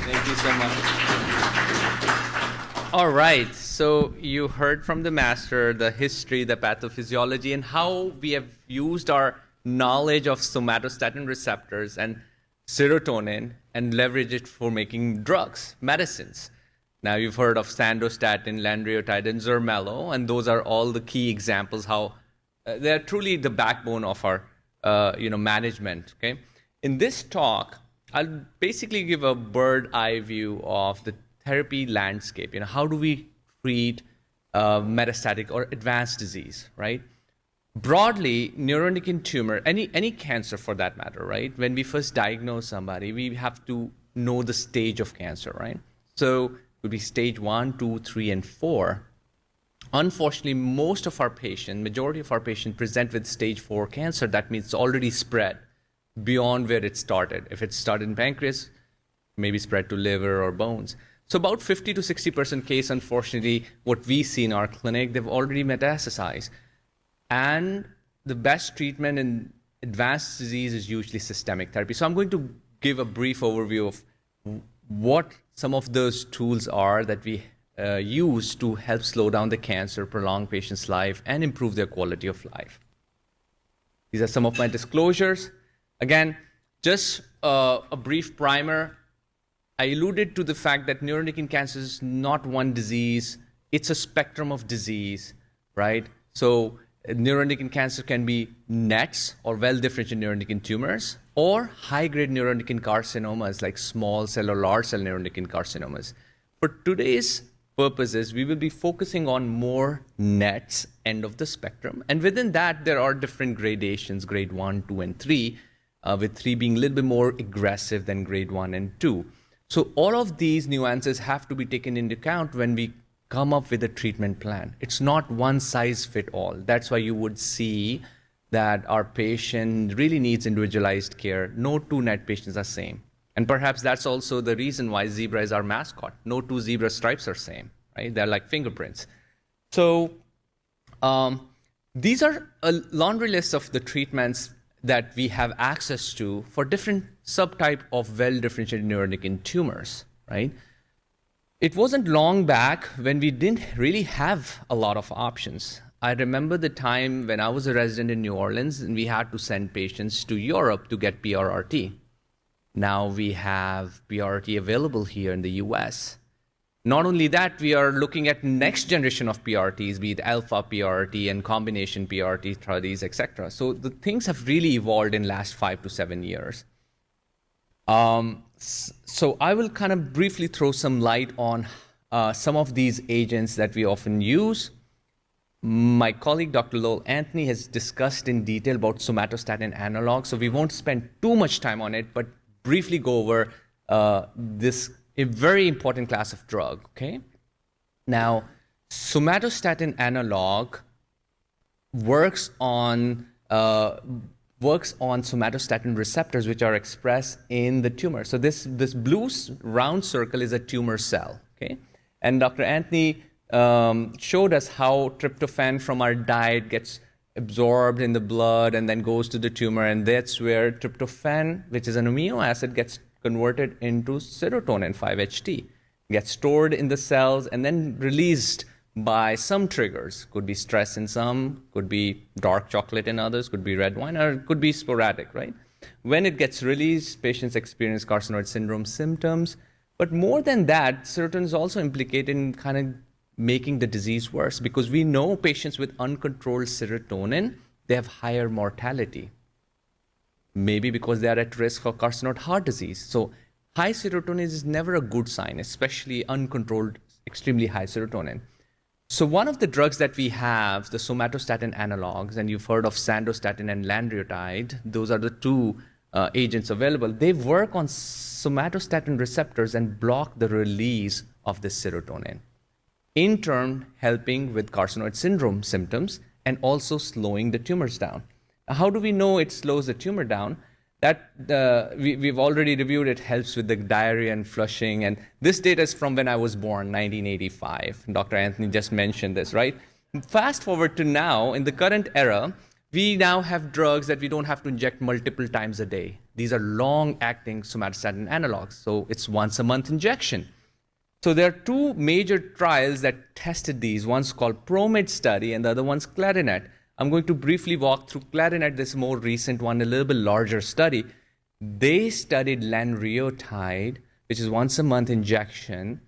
Thank you so much. All right, so you heard from the master the history, the pathophysiology, and how we have used our knowledge of somatostatin receptors and serotonin and leverage it for making drugs, medicines. Now you've heard of sandostatin, lanreotide, and zermelo, and those are all the key examples how they're truly the backbone of our management. Okay, in this talk, I'll basically give a bird eye view of the therapy landscape. How do we treat metastatic or advanced disease, right? Broadly, neuroendocrine tumor, any cancer for that matter, right? When we first diagnose somebody, we have to know the stage of cancer, right? So it would be stage 1, 2, 3, and 4. Unfortunately, majority of our patients present with stage 4 cancer. That means it's already spread beyond where it started. If it started in pancreas, maybe spread to liver or bones. So about 50 to 60% case, unfortunately, what we see in our clinic, they've already metastasized. And the best treatment in advanced disease is usually systemic therapy. So I'm going to give a brief overview of what some of those tools are that we use to help slow down the cancer, prolong patients' life, and improve their quality of life. These are some of my disclosures. Again, just a brief primer. I alluded to the fact that neuroendocrine cancer is not one disease. It's a spectrum of disease, right? So neuroendocrine cancer can be NETs, or well-differentiated neuroendocrine tumors, or high-grade neuroendocrine carcinomas like small cell or large cell neuroendocrine carcinomas. For today's purposes, we will be focusing on more NETs, end of the spectrum. And within that, there are different gradations, grade 1, 2, and 3, with 3 being a little bit more aggressive than grade 1 and 2. So all of these nuances have to be taken into account when we come up with a treatment plan. It's not one size fit all. That's why you would see that our patient really needs individualized care. No two NET patients are same. And perhaps that's also the reason why zebra is our mascot. No two zebra stripes are same, right? They're like fingerprints. So these are a laundry list of the treatments that we have access to for different subtype of well-differentiated neuroendocrine tumors, right? It wasn't long back when we didn't really have a lot of options. I remember the time when I was a resident in New Orleans and we had to send patients to Europe to get PRRT. Now we have PRRT available here in the US. Not only that, we are looking at next generation of PRRTs, be it alpha PRRT and combination PRRT studies, etc. So the things have really evolved in last 5 to 7 years. So I will kind of briefly throw some light on some of these agents that we often use. My colleague, Dr. Lowell Anthony, has discussed in detail about somatostatin analogs, so we won't spend too much time on it, but briefly go over this a very important class of drug, okay? Now, somatostatin analog works on somatostatin receptors which are expressed in the tumor. So this blue round circle is a tumor cell, okay? And Dr. Anthony showed us how tryptophan from our diet gets absorbed in the blood and then goes to the tumor, and that's where tryptophan, which is an amino acid, gets converted into serotonin 5-HT, gets stored in the cells and then released by some triggers. Could be stress in some, could be dark chocolate in others, could be red wine, or it could be sporadic, right? When it gets released, patients experience carcinoid syndrome symptoms. But more than that, serotonin is also implicated in kind of making the disease worse, because we know patients with uncontrolled serotonin, they have higher mortality. Maybe because they are at risk of carcinoid heart disease. So high serotonin is never a good sign, especially uncontrolled, extremely high serotonin. So one of the drugs that we have, the somatostatin analogs, and you've heard of sandostatin and lanreotide, those are the two agents available. They work on somatostatin receptors and block the release of this serotonin, in turn helping with carcinoid syndrome symptoms and also slowing the tumors down. How do we know it slows the tumor down? That we've already reviewed. It helps with the diarrhea and flushing. And this data is from when I was born, 1985. Dr. Anthony just mentioned this, right? Fast forward to now, in the current era, we now have drugs that we don't have to inject multiple times a day. These are long-acting somatostatin analogs, so it's once-a-month injection. So there are two major trials that tested these. One's called PROMID study and the other one's Clarinet. I'm going to briefly walk through Clarinet, this more recent one, a little bit larger study. They studied lanreotide, which is once-a-month injection,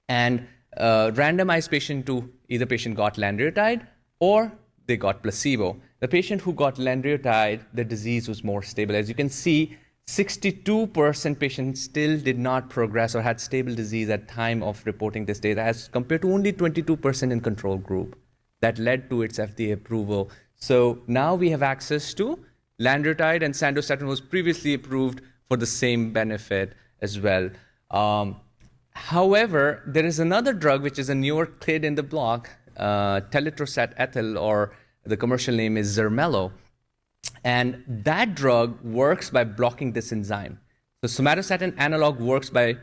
and randomized patient to either patient got lanreotide or they got placebo. The patient who got lanreotide, the disease was more stable. As you can see, 62% patients still did not progress or had stable disease at time of reporting this data, as compared to only 22% in control group. That led to its FDA approval. So now we have access to lanreotide, and sandostatin was previously approved for the same benefit as well. However, there is another drug which is a newer kid in the block, telitostat ethyl, or the commercial name is Zermelo. And that drug works by blocking this enzyme. So somatostatin analog works by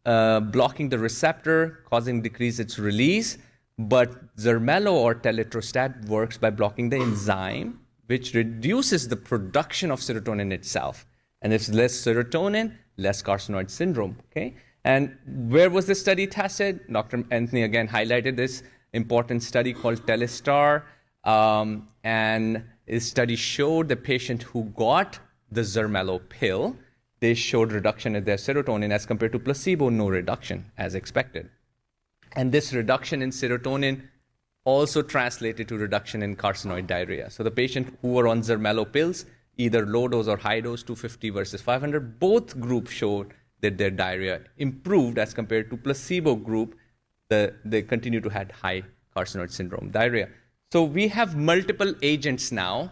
blocking the receptor, causing decrease its release. But Zermelo or telitostat works by blocking the enzyme, which reduces the production of serotonin itself. And if less serotonin, less carcinoid syndrome. Okay? And where was this study tested? Dr. Anthony again highlighted this important study called TELESTAR. And this study showed the patient who got the Zermelo pill, they showed reduction in their serotonin as compared to placebo, no reduction as expected. And this reduction in serotonin also translated to reduction in carcinoid diarrhea. So the patient who were on Zermelo pills, either low dose or high dose, 250 versus 500, both groups showed that their diarrhea improved as compared to placebo group. They continue to have high carcinoid syndrome diarrhea. So we have multiple agents now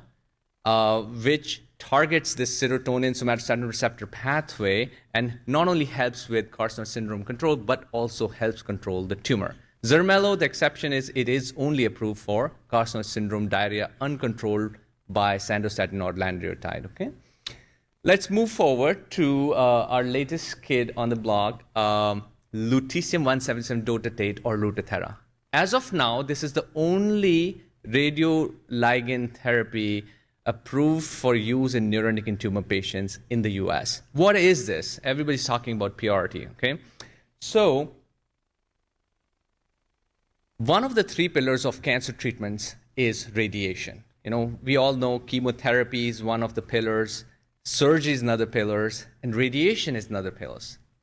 which targets this serotonin somatostatin receptor pathway and not only helps with carcinoid syndrome control, but also helps control the tumor. Zermelo, the exception is it is only approved for carcinoid syndrome diarrhea uncontrolled by sandostatin or lanreotide. Okay? Let's move forward to our latest kid on the block, lutetium-177 dotatate or Lutathera. As of now, this is the only radioligand therapy approved for use in neuroendocrine tumor patients in the US. What is this? Everybody's talking about PRT, okay? So, one of the three pillars of cancer treatments is radiation. You know, we all know chemotherapy is one of the pillars, surgery is another pillar, and radiation is another pillar.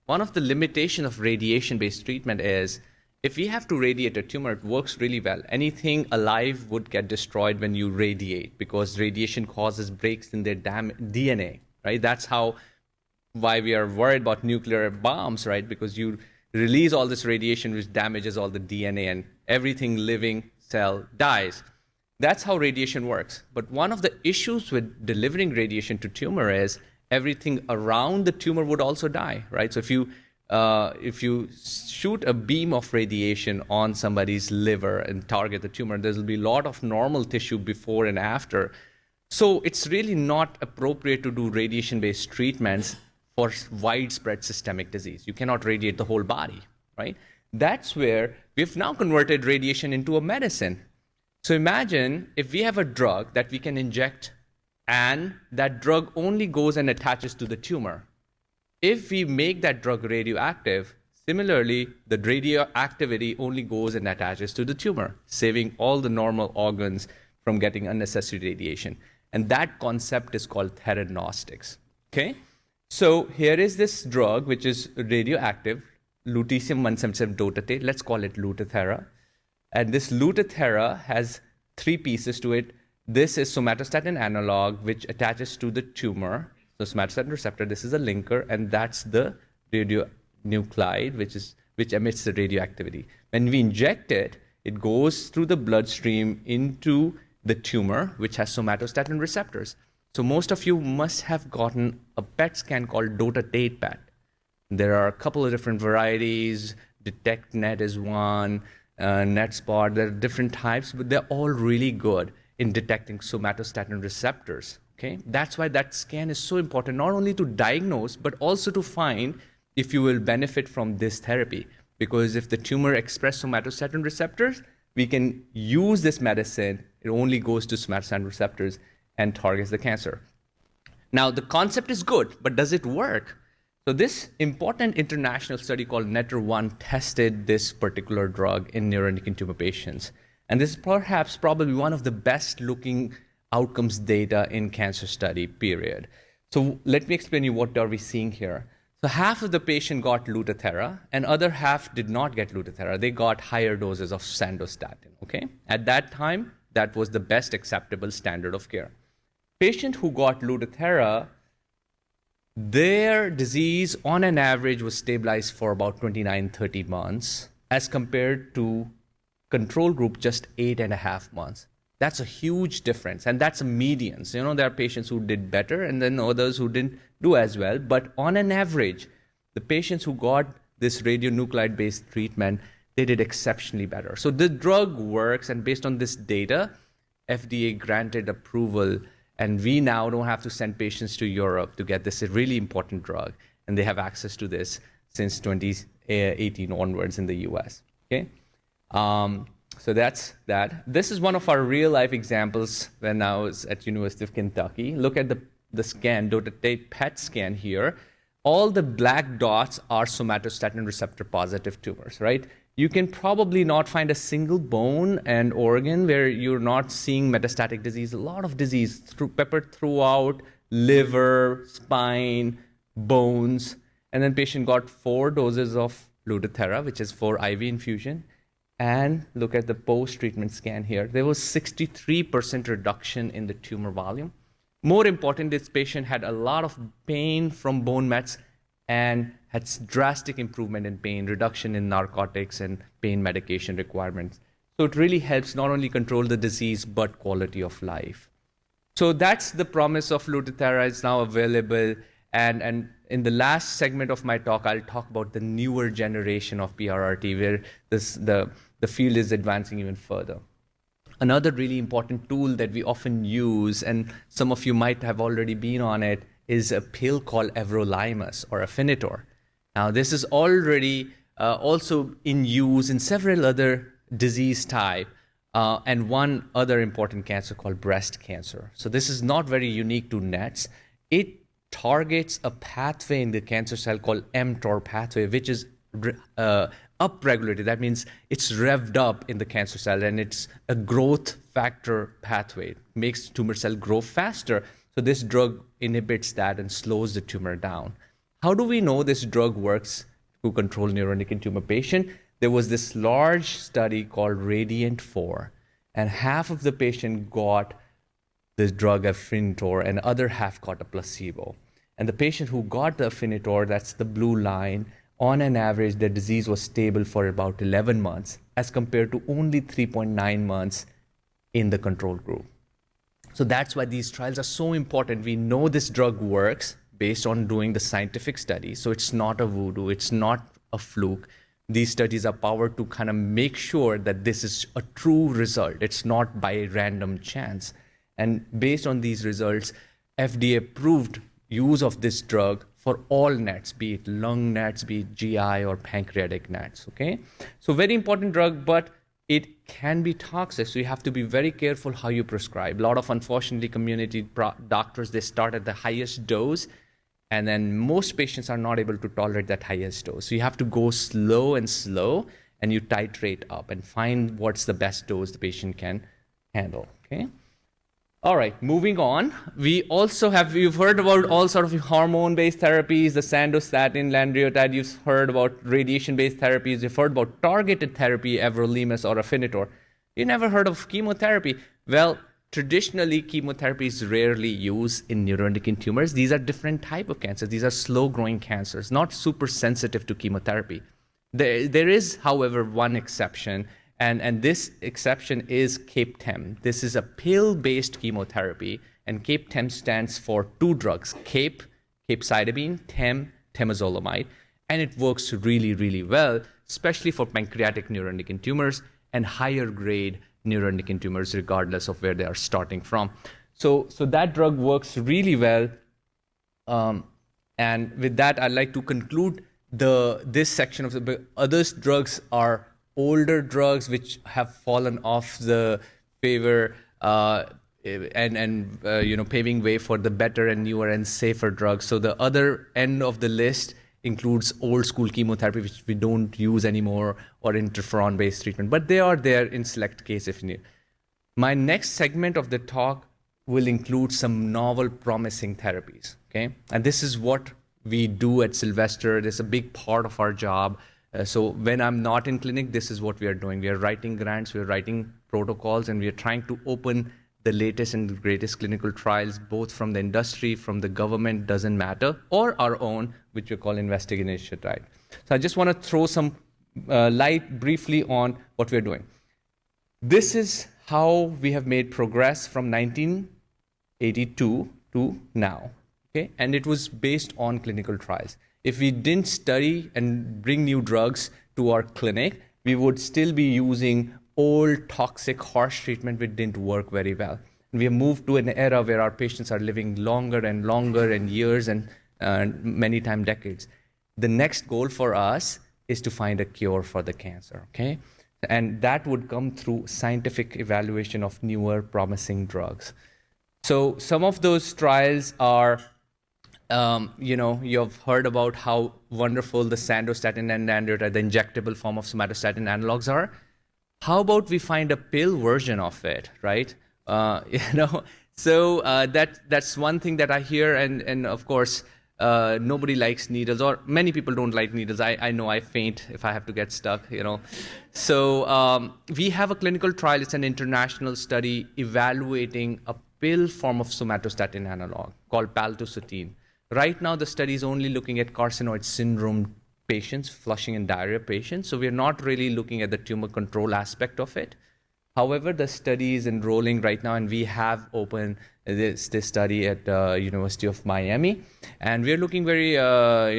One of the limitations of radiation-based treatment is if we have to radiate a tumor, it works really well. Anything alive would get destroyed when you radiate because radiation causes breaks in their DNA, right? That's why we are worried about nuclear bombs, right? Because you release all this radiation which damages all the DNA and everything living cell dies. That's how radiation works. But one of the issues with delivering radiation to tumor is everything around the tumor would also die, right? So if you shoot a beam of radiation on somebody's liver and target the tumor, there will be a lot of normal tissue before and after. So it's really not appropriate to do radiation-based treatments for widespread systemic disease. You cannot radiate the whole body, right? That's where we've now converted radiation into a medicine. So imagine if we have a drug that we can inject and that drug only goes and attaches to the tumor. If we make that drug radioactive, similarly, the radioactivity only goes and attaches to the tumor, saving all the normal organs from getting unnecessary radiation. And that concept is called theranostics, okay? So here is this drug, which is radioactive, lutetium-177 dotatate. Let's call it Lutathera. And this Lutathera has three pieces to it. This is somatostatin analog, which attaches to the tumor. So somatostatin receptor, this is a linker, and that's the radionuclide, which emits the radioactivity. When we inject it, it goes through the bloodstream into the tumor, which has somatostatin receptors. So most of you must have gotten a PET scan called dotatate PET. There are a couple of different varieties. DetectNet is one, NetSpot. There are different types, but they're all really good in detecting somatostatin receptors. Okay? That's why that scan is so important, not only to diagnose, but also to find if you will benefit from this therapy. Because if the tumor expresses somatostatin receptors, we can use this medicine. It only goes to somatostatin receptors and targets the cancer. Now, the concept is good, but does it work? So this important international study called NETTER-1 tested this particular drug in neuroendocrine tumor patients. And this is perhaps probably one of the best looking outcomes data in cancer study, period. So let me explain you what are we seeing here. So half of the patient got Lutathera and other half did not get Lutathera. They got higher doses of sandostatin, okay? At that time, that was the best acceptable standard of care. Patient who got Lutathera, their disease on an average was stabilized for about 29, 30 months as compared to control group just 8.5 months. That's a huge difference, and that's a median. So, you know, there are patients who did better and then others who didn't do as well. But on an average, the patients who got this radionuclide-based treatment, they did exceptionally better. So the drug works, and based on this data, FDA granted approval, and we now don't have to send patients to Europe to get this really important drug, and they have access to this since 2018 onwards in the US, okay? So that's that. This is one of our real-life examples when I was at University of Kentucky. Look at the scan, dotatate PET scan here. All the black dots are somatostatin receptor positive tumors, right? You can probably not find a single bone and organ where you're not seeing metastatic disease. A lot of disease peppered throughout, liver, spine, bones. And then patient got 4 doses of Lutathera, which is for IV infusion. And look at the post-treatment scan here. There was 63% reduction in the tumor volume. More important, this patient had a lot of pain from bone mets and had drastic improvement in pain, reduction in narcotics and pain medication requirements. So it really helps not only control the disease, but quality of life. So that's the promise of Lutathera. It's now available. And in the last segment of my talk, I'll talk about the newer generation of PRRT, where the field is advancing even further. Another really important tool that we often use, and some of you might have already been on it, is a pill called everolimus or Afinitor. Now, this is already also in use in several other disease types, and one other important cancer called breast cancer. So this is not very unique to NETs. It targets a pathway in the cancer cell called mTOR pathway, which is upregulated. That means it's revved up in the cancer cell, and it's a growth factor pathway. It makes the tumor cell grow faster. So this drug inhibits that and slows the tumor down. How do we know this drug works to control neuroendocrine tumor patient? There was this large study called RADIANT-4, and half of the patient got this drug Afinitor, and other half got a placebo. And the patient who got the Afinitor, that's the blue line, on an average, their disease was stable for about 11 months as compared to only 3.9 months in the control group. So that's why these trials are so important. We know this drug works based on doing the scientific studies. So it's not a voodoo, it's not a fluke. These studies are powered to kind of make sure that this is a true result. It's not by random chance. And based on these results, FDA approved use of this drug for all NETs, be it lung NETs, be it GI or pancreatic NETs, okay? So very important drug, but it can be toxic, so you have to be very careful how you prescribe. A lot of, unfortunately, community doctors, they start at the highest dose, and then most patients are not able to tolerate that highest dose. So you have to go slow, and you titrate up and find what's the best dose the patient can handle, okay? All right, moving on. We also have, you've heard about all sort of hormone-based therapies, the sandostatin, lanreotide. You've heard about radiation-based therapies. You've heard about targeted therapy, everolimus or Afinitor. You never heard of chemotherapy. Well, traditionally, chemotherapy is rarely used in neuroendocrine tumors. These are different type of cancers. These are slow-growing cancers, not super sensitive to chemotherapy. There is, however, one exception, and this exception is CAPE-TEM. This is a pill-based chemotherapy, and CAPE-TEM stands for 2 drugs, capecitabine, temozolomide, and it works really, really well, especially for pancreatic neuroendocrine tumors and higher grade neuroendocrine tumors, regardless of where they are starting from. So that drug works really well, and with that, I'd like to conclude this section of the book. Other drugs are older drugs which have fallen off the favor, and paving way for the better and newer and safer drugs. So the other end of the list includes old school chemotherapy, which we don't use anymore, or interferon-based treatment, but they are there in select case if need. My next segment of the talk will include some novel promising therapies, okay? And this is what we do at Sylvester. This is a big part of our job. So when I'm not in clinic, this is what we are doing. We are writing grants, we are writing protocols, and we are trying to open the latest and greatest clinical trials, both from the industry, from the government, doesn't matter, or our own, which we call investigation, right? So I just want to throw some light briefly on what we're doing. This is how we have made progress from 1982 to now, okay? And it was based on clinical trials. If we didn't study and bring new drugs to our clinic, we would still be using old, toxic, harsh treatment which didn't work very well. And we have moved to an era where our patients are living longer and years and many times decades. The next goal for us is to find a cure for the cancer, okay? And that would come through scientific evaluation of newer promising drugs. So some of those trials are, you've heard about how wonderful the sandostatin and nandrolone, the injectable form of somatostatin analogs are. How about we find a pill version of it, right? So that's one thing that I hear, and of course, nobody likes needles, or many people don't like needles. I know I faint if I have to get stuck, So we have a clinical trial. It's an international study evaluating a pill form of somatostatin analog called paltusotine. Right now, the study is only looking at carcinoid syndrome patients, flushing and diarrhea patients. So we're not really looking at the tumor control aspect of it. However, the study is enrolling right now, and we have opened this study at University of Miami. And we're looking we are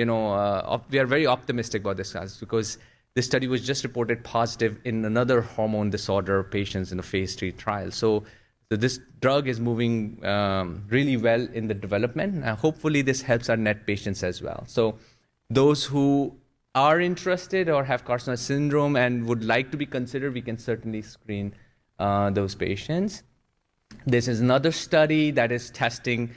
very optimistic about this because this study was just reported positive in another hormone disorder patients in a phase 3 trial. So this drug is moving really well in the development. And hopefully this helps our NET patients as well. So those who are interested or have carcinoid syndrome and would like to be considered, we can certainly screen those patients. This is another study that is testing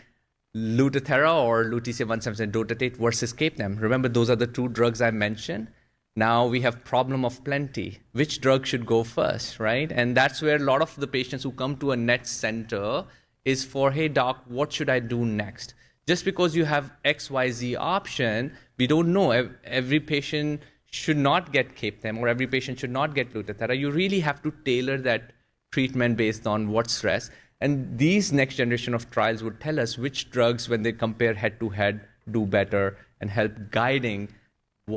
Lutathera or lutetium-177 dotatate versus Capnem. Remember, those are the two drugs I mentioned. Now we have problem of plenty. Which drug should go first, right? And that's where a lot of the patients who come to a NET center is for, hey doc, what should I do next? Just because you have XYZ option, we don't know. Every patient should not get Captem or every patient should not get Lutathera. You really have to tailor that treatment based on what's stress. And these next generation of trials would tell us which drugs, when they compare head-to-head, do better and help guiding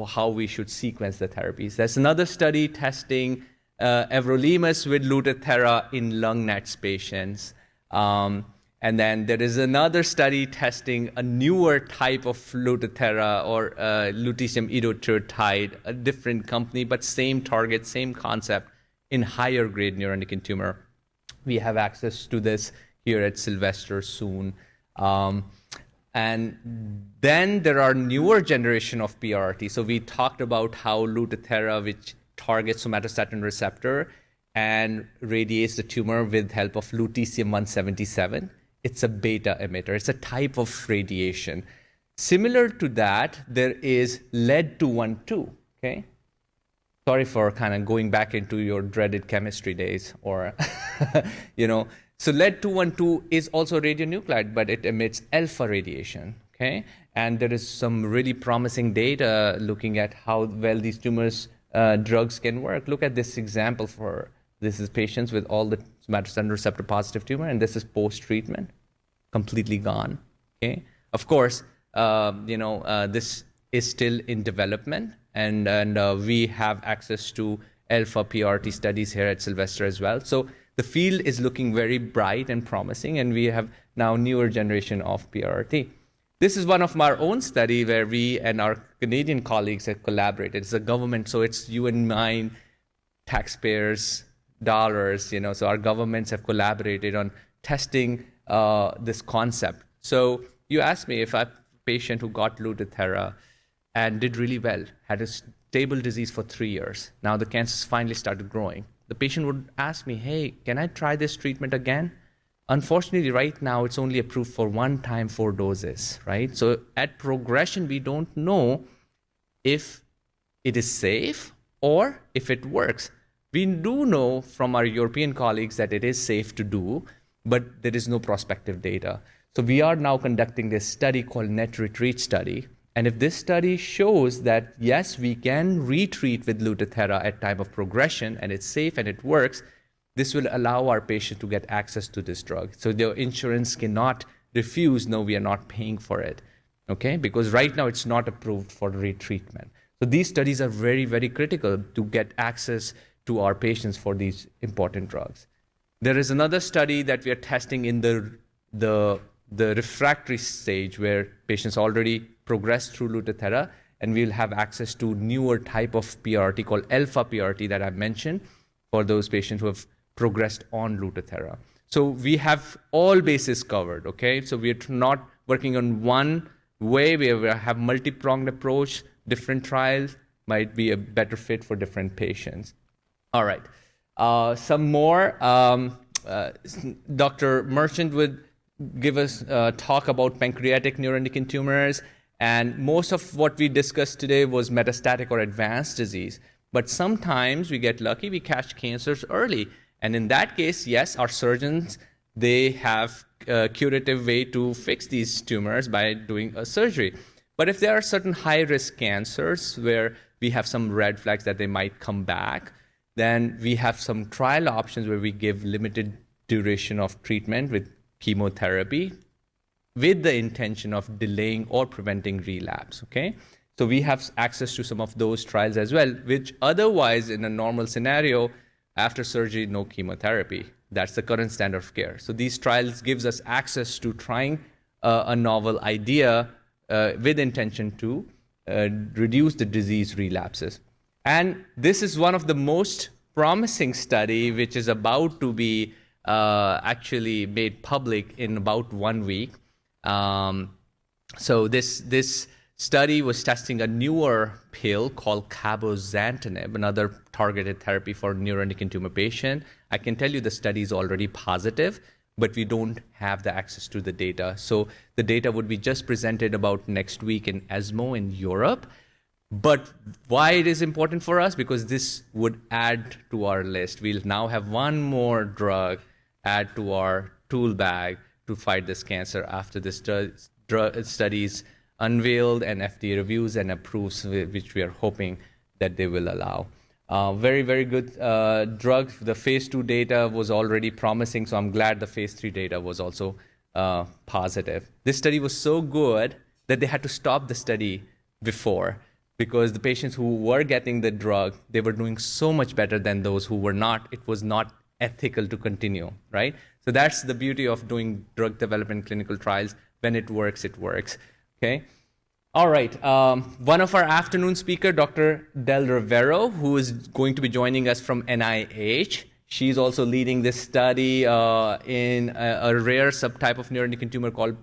how we should sequence the therapies. There's another study testing everolimus with Lutathera in lung NETs patients. And then there is another study testing a newer type of Lutathera or lutetium edoturtide, a different company, but same target, same concept in higher grade neuroendocrine tumor. We have access to this here at Sylvester soon. And then there are newer generation of PRRT. So we talked about how Lutathera, which targets somatostatin receptor and radiates the tumor with help of lutetium-177. It's a beta emitter. It's a type of radiation. Similar to that, there is lead-212, okay? Sorry for kind of going back into your dreaded chemistry days or, So lead-212 is also a radionuclide, but it emits alpha radiation, okay? And there is some really promising data looking at how well these tumors drugs can work. Look at this example this is patients with all the somatostatin receptor positive tumor, and this is post-treatment, completely gone, okay? Of course, this is still in development, and we have access to alpha PRT studies here at Sylvester as well. So the field is looking very bright and promising, and we have now newer generation of PRT. This is one of our own study where we and our Canadian colleagues have collaborated. It's a government, so it's you and mine, taxpayers' dollars, so our governments have collaborated on testing this concept. So you asked me if a patient who got Lutathera and did really well, had a stable disease for 3 years. Now the cancers finally started growing. The patient would ask me, hey, can I try this treatment again? Unfortunately, right now, it's only approved for 1 time, 4 doses, right? So at progression, we don't know if it is safe or if it works. We do know from our European colleagues that it is safe to do, but there is no prospective data. So we are now conducting this study called Net Retreat study. And if this study shows that, yes, we can retreat with Lutathera at time of progression and it's safe and it works, this will allow our patient to get access to this drug. So the insurance cannot refuse, no, we are not paying for it, okay? Because right now it's not approved for retreatment. So these studies are very, very critical to get access to our patients for these important drugs. There is another study that we are testing in the refractory stage where patients already progressed through Lutathera, and we'll have access to newer type of PRRT called alpha PRRT that I mentioned for those patients who have progressed on Lutathera. So we have all bases covered, okay? So we're not working on one way. We have multi-pronged approach. Different trials might be a better fit for different patients. All right. Some more. Dr. Merchant would give us talk about pancreatic neuroendocrine tumors. And most of what we discussed today was metastatic or advanced disease. But sometimes we get lucky, we catch cancers early. And in that case, yes, our surgeons, they have a curative way to fix these tumors by doing a surgery. But if there are certain high-risk cancers where we have some red flags that they might come back, then we have some trial options where we give limited duration of treatment with chemotherapy with the intention of delaying or preventing relapse, okay? So we have access to some of those trials as well, which otherwise in a normal scenario, after surgery, no chemotherapy. That's the current standard of care. So these trials gives us access to trying a novel idea with intention to reduce the disease relapses. And this is one of the most promising study, which is about to be actually made public in about 1 week. So this study was testing a newer pill called cabozantinib, another targeted therapy for neuroendocrine tumor patient. I can tell you the study is already positive, but we don't have the access to the data. So the data would be just presented about next week in ESMO in Europe. But why it is important for us? Because this would add to our list. We'll now have one more drug add to our tool bag to fight this cancer after this studies unveiled and FDA reviews and approves, which we are hoping that they will allow. Very, very good drug. The phase 2 data was already promising, so I'm glad the phase 3 data was also positive. This study was so good that they had to stop the study before, because the patients who were getting the drug, they were doing so much better than those who were not. It was not ethical to continue, right? So that's the beauty of doing drug development clinical trials. When it works, okay? All right, one of our afternoon speaker, Dr. Del Rivero, who is going to be joining us from NIH. She's also leading this study in a rare subtype of neuroendocrine tumor called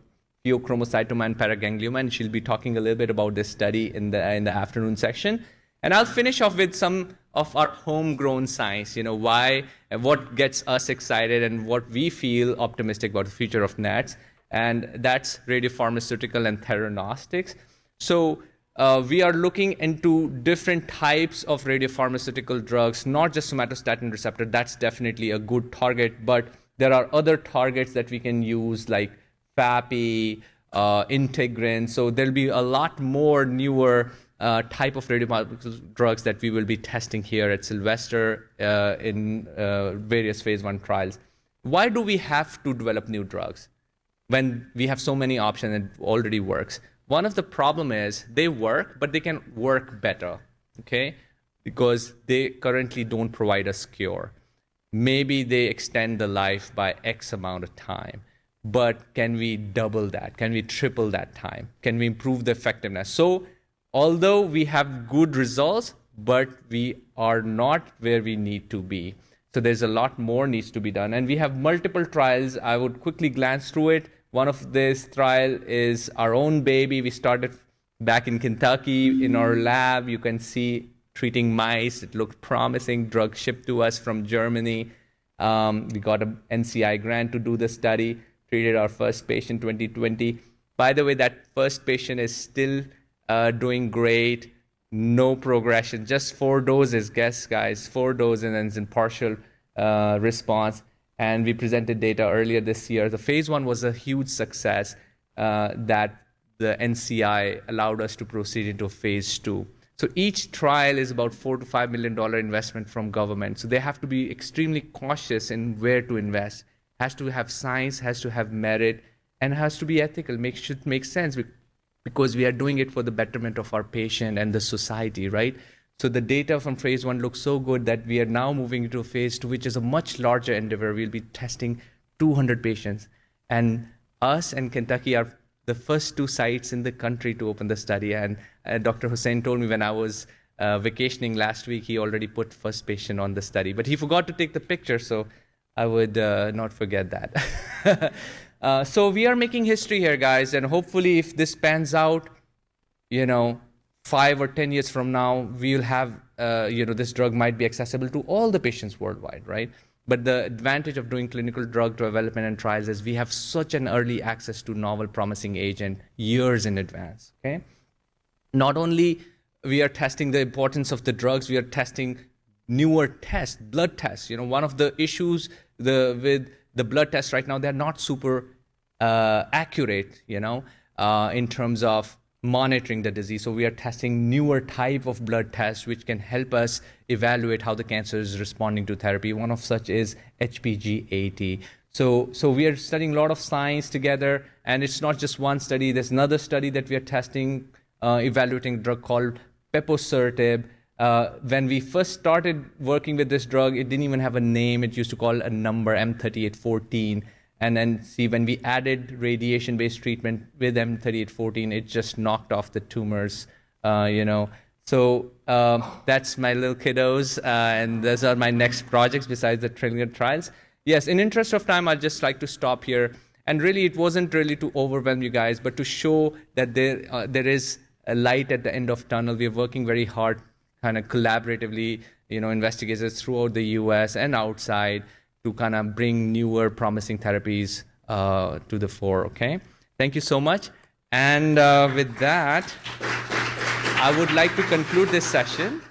pheochromocytoma and paraganglioma, and she'll be talking a little bit about this study in the afternoon section. And I'll finish off with some of our homegrown science, why and what gets us excited and what we feel optimistic about the future of NETs, and that's radiopharmaceutical and theranostics. So we are looking into different types of radiopharmaceutical drugs, not just somatostatin receptor. That's definitely a good target, but there are other targets that we can use like FAPI, integrin. So there'll be a lot more newer type of radiopharmaceutical drugs that we will be testing here at Sylvester in various phase 1 trials. Why do we have to develop new drugs when we have so many options and it already works? One of the problem is they work, but they can work better, okay? Because they currently don't provide us cure. Maybe they extend the life by X amount of time, but can we double that? Can we triple that time? Can we improve the effectiveness? So although we have good results, but we are not where we need to be. So there's a lot more needs to be done. And we have multiple trials. I would quickly glance through it. One of this trial is our own baby. We started back in Kentucky in our lab. You can see treating mice. It looked promising. Drug shipped to us from Germany. We got an NCI grant to do the study, treated our first patient 2020. By the way, that first patient is still doing great, no progression, just 4 doses, guys, 4 doses, and it's in partial response. And we presented data earlier this year. The phase 1 was a huge success that the NCI allowed us to proceed into phase 2. So each trial is about $4 to $5 million investment from government. So they have to be extremely cautious in where to invest. Has to have science, has to have merit, and has to be ethical. Should make sense because we are doing it for the betterment of our patient and the society, right? So the data from phase 1 looks so good that we are now moving into phase 2, which is a much larger endeavor. We'll be testing 200 patients. And us and Kentucky are the first 2 sites in the country to open the study. And Dr. Hussain told me when I was vacationing last week, he already put first patient on the study. But he forgot to take the picture, so I would not forget that. So we are making history here, guys. And hopefully if this pans out, 5 or 10 years from now, we'll have, this drug might be accessible to all the patients worldwide, right? But the advantage of doing clinical drug development and trials is we have such an early access to novel promising agent years in advance, okay? Not only we are testing the importance of the drugs, we are testing newer tests, blood tests. One of the issues with the blood tests right now, they're not super accurate, in terms of monitoring the disease. So we are testing newer type of blood tests which can help us evaluate how the cancer is responding to therapy. One of such is HPG80. So we are studying a lot of science together, and it's not just one study. There's another study that we are testing, evaluating a drug called peposertib. When we first started working with this drug, it didn't even have a name. It used to call a number, M3814. And then when we added radiation-based treatment with M3814, it just knocked off the tumors, So that's my little kiddos, and those are my next projects besides the clinical trials. Yes, in interest of time, I'd just like to stop here. And really, it wasn't really to overwhelm you guys, but to show that there is a light at the end of tunnel. We're working very hard, kind of collaboratively, investigators throughout the US and outside, to kind of bring newer promising therapies to the fore, okay? Thank you so much. And with that, I would like to conclude this session.